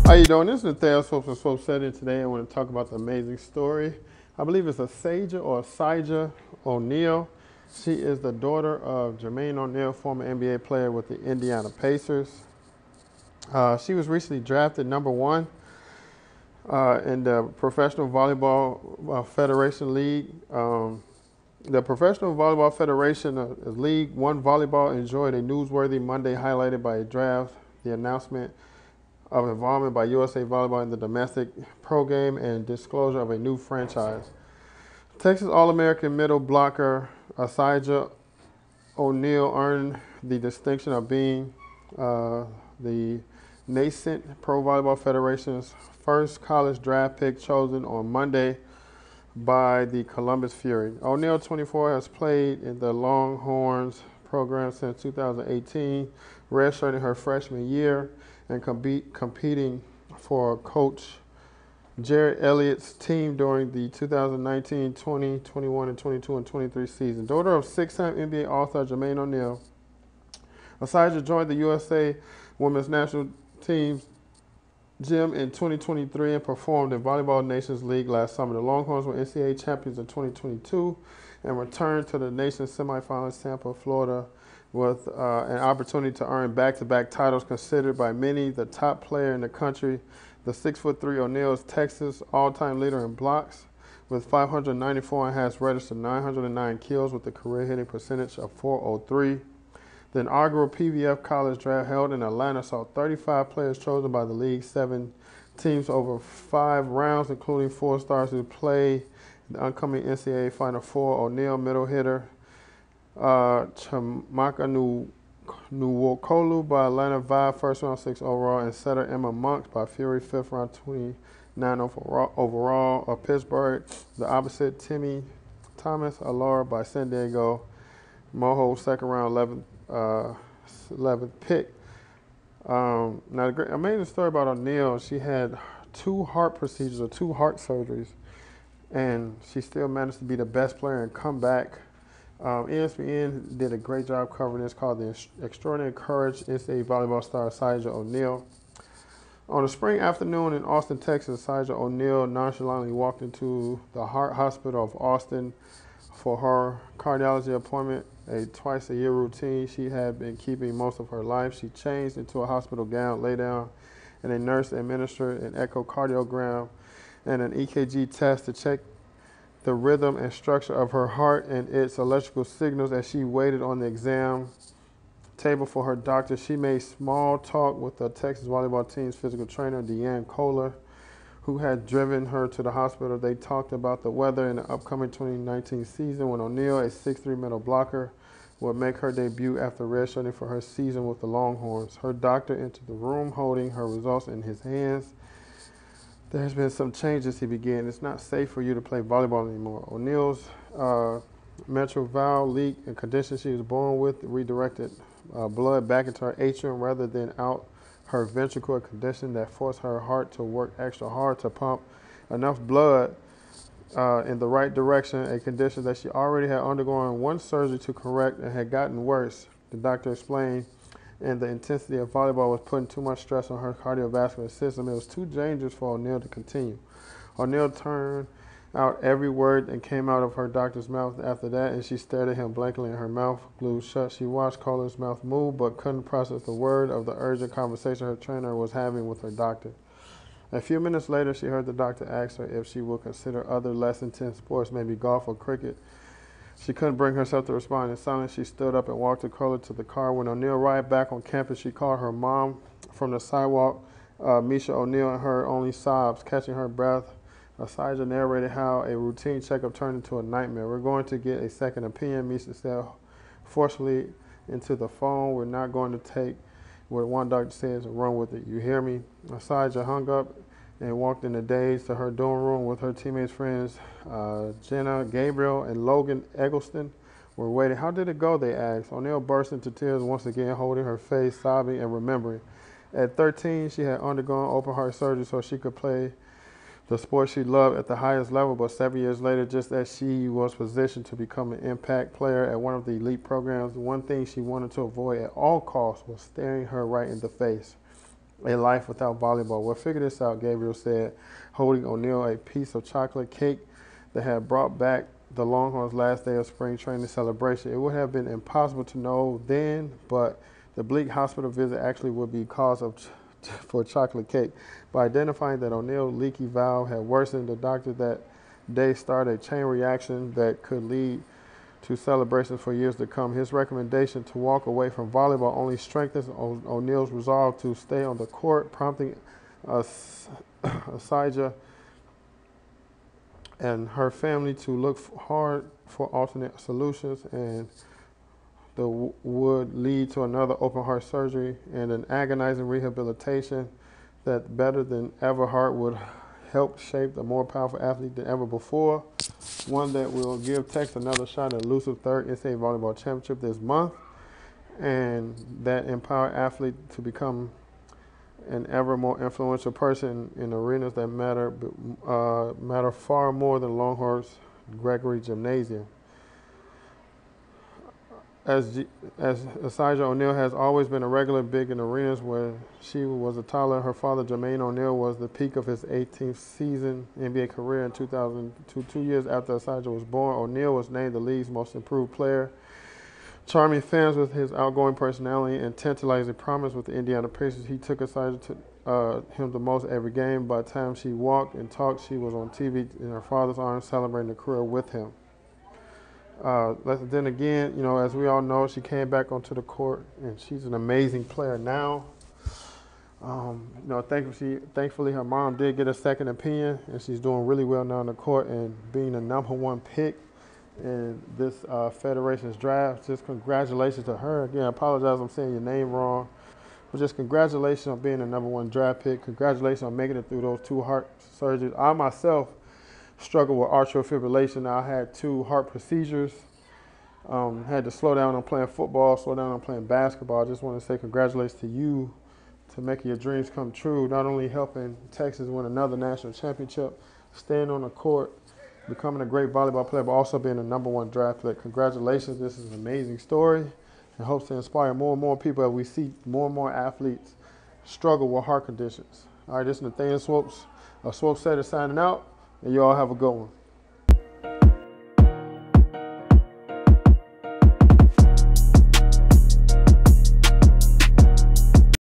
How you doing? This is Nathaniel Swopes and Swope Setting. Today I want to talk about the amazing story. I believe it's Asjia O'Neal. She is the daughter of Jermaine O'Neal, former NBA player with the Indiana Pacers. She was recently drafted number one in the Professional Volleyball Federation League. The Professional Volleyball Federation League One Volleyball enjoyed a newsworthy Monday highlighted by a draft, the announcement of involvement by USA Volleyball in the domestic pro game, and disclosure of a new franchise. Texas All-American middle blocker Asjia O'Neal earned the distinction of being the nascent Pro Volleyball Federation's first college draft pick chosen on Monday by the Columbus Fury. O'Neal, 24, has played in the Longhorns program since 2018, redshirting her freshman year and competing for Coach Jared Elliott's team during the 2019, 20, 21, and 22 and 23 season. Daughter of six-time NBA All-Star Jermaine O'Neal, Asjia joined the USA Women's National Team's gym in 2023 and performed in Volleyball Nations League last summer. The Longhorns were NCAA champions in 2022 and returned to the nation's semifinals, Tampa, Florida, with an opportunity to earn back-to-back titles. Considered by many the top player in the country, the 6'3" O'Neal is Texas' all-time leader in blocks with 594 and has registered 909 kills with a career hitting percentage of .403. The inaugural PVF college draft held in Atlanta saw 35 players chosen by the league's 7 teams over 5 rounds, including 4 stars who play the upcoming NCAA Final Four. O'Neal, middle hitter Chamaka Nwokolu by Atlanta Vibe, first round 6 overall, and setter Emma Monks by Fury, 5th round 29 overall. Pittsburgh, the opposite, Timmy Thomas Allure by San Diego Mojo, 2nd round 11th pick. Now, the great, amazing story about O'Neal, she had 2 heart procedures or 2 heart surgeries, and she still managed to be the best player and come back. ESPN did a great job covering this, called The Extraordinary Courage, NCAA volleyball star Asjia O'Neal. On a spring afternoon in Austin, Texas, Asjia O'Neal nonchalantly walked into the Heart Hospital of Austin for her cardiology appointment, a twice-a-year routine she had been keeping most of her life. She changed into a hospital gown, lay down, and a nurse administered an echocardiogram and an EKG test to check the rhythm and structure of her heart and its electrical signals. As she waited on the exam table for her doctor, she made small talk with the Texas volleyball team's physical trainer, Deanne Kohler, who had driven her to the hospital. They talked about the weather in the upcoming 2019 season when O'Neal, a 6'3" middle blocker, would make her debut after redshirting for her season with the Longhorns. Her doctor entered the room holding her results in his hands. There's been some changes, he began. It's not safe for you to play volleyball anymore. O'Neal's mitral valve leak, a condition she was born with, redirected blood back into her atrium rather than out her ventricle, a condition that forced her heart to work extra hard to pump enough blood in the right direction, a condition that she already had undergone 1 surgery to correct and had gotten worse, the doctor explained. And the intensity of volleyball was putting too much stress on her cardiovascular system. It was too dangerous for O'Neal to continue. O'Neal turned out every word that came out of her doctor's mouth after that, and she stared at him blankly, in her mouth glued shut. She watched Kohler's mouth move, but couldn't process the word of the urgent conversation her trainer was having with her doctor. A few minutes later, she heard the doctor ask her if she would consider other less intense sports, maybe golf or cricket. She couldn't bring herself to respond. In silence, she stood up and walked with Kohler to the car. When O'Neal arrived back on campus, she called her mom from the sidewalk. Misha O'Neal and her only sobs, catching her breath. Asjia narrated how a routine checkup turned into a nightmare. We're going to get a second opinion, Misha said forcefully into the phone. We're not going to take what one doctor says and run with it. You hear me? Asjia hung up and walked in a daze to her dorm room with her teammates, friends. Jenna, Gabriel, and Logan Eggleston were waiting. How did it go, they asked. O'Neal burst into tears once again, holding her face, sobbing and remembering. At 13, she had undergone open heart surgery so she could play the sport she loved at the highest level, but 7 years later, just as she was positioned to become an impact player at one of the elite programs, one thing she wanted to avoid at all costs was staring her right in the face. a life without volleyball. Well, figure this out, Gabriel said, holding O'Neal a piece of chocolate cake that had brought back the Longhorns' last day of spring training celebration. It would have been impossible to know then, but the bleak hospital visit actually would be cause of for chocolate cake. By identifying that O'Neal's leaky valve had worsened, the doctor that day started a chain reaction that could lead to celebrations for years to come. His recommendation to walk away from volleyball only strengthens O'Neal's resolve to stay on the court, prompting Asjia and her family to look hard for alternate solutions, and would lead to another open heart surgery and an agonizing rehabilitation that better than ever heart would help shape a more powerful athlete than ever before. One that will give Texas another shot at elusive third NCAA volleyball championship this month, and that empower athlete to become an ever more influential person in arenas that matter far more than Longhorns Gregory Gymnasium. As Asjia O'Neal has always been a regular big in arenas where she was a toddler. Her father, Jermaine O'Neal, was the peak of his 18th season NBA career in 2002. 2 years after Asjia was born, O'Neal was named the league's most improved player. Charming fans with his outgoing personality and tantalizing promise with the Indiana Pacers, he took Asjia to him the most every game. By the time she walked and talked, she was on TV in her father's arms celebrating the career with him. Then again, as we all know, she came back onto the court, and she's an amazing player now. Thankfully, her mom did get a second opinion, and she's doing really well now on the court and being the #1 pick in this Federation's draft. Just congratulations to her. Again, I apologize if I'm saying your name wrong, but just congratulations on being the #1 draft pick. Congratulations on making it through those 2 heart surgeries. I myself struggled with atrial fibrillation. I had 2 heart procedures. Had to slow down on playing football, slow down on playing basketball. I just want to say congratulations to you to making your dreams come true, not only helping Texas win another national championship, staying on the court, becoming a great volleyball player, but also being the #1 draft pick. Congratulations. This is an amazing story, and hopes to inspire more and more people as we see more and more athletes struggle with heart conditions. All right, this is Nathaniel Swopes. Swope Setter signing out, and you all have a good one.